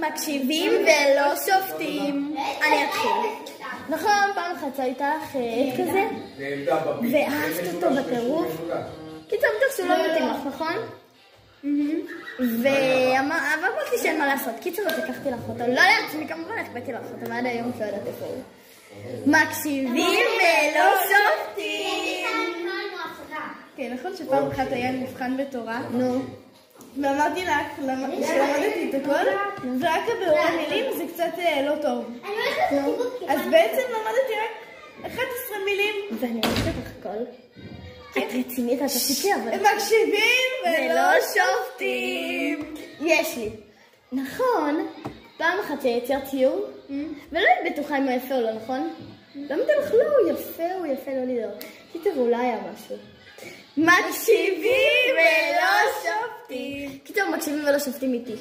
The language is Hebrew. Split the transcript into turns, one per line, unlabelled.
מקשיבים ולא שופטים. אני אתחיל. נכון, פעם אחת הייתה לך עט כזה, ואהבת אותו בטירוף. קיצור, בטח שהוא לא מתאים לך, נכון? ואמרתי שאין מה לעשות. קיצור, אז לקחתי לך אותו. לא לעצמי, כמובן, החבאתי לך אותו, ועד היום לא יודעת איפה הוא. מקשיבים ולא שופטים. כן, נכון שפעם אחת היה מבחן בתורה? נו. ואמרתי לך שלמדתי את הכל, ורק הבירור המילים זה קצת לא טוב. אז בעצם למדתי רק 11 מילים. ואני אוהבת אותך הכל. את רצינית, את עשיתי, אבל... מקשיבים ולא שופטים. יש לי. נכון, פעם אחת שיצר ציור, ולא היית בטוחה אם הוא יפה או לא, נכון? ואמרתי לך, לא, הוא יפה, לא לדאוג. קיצור, אולי היה משהו. מקשיבים ולא שופטים. קיצור, מקשיבים ולא שופטים איתי.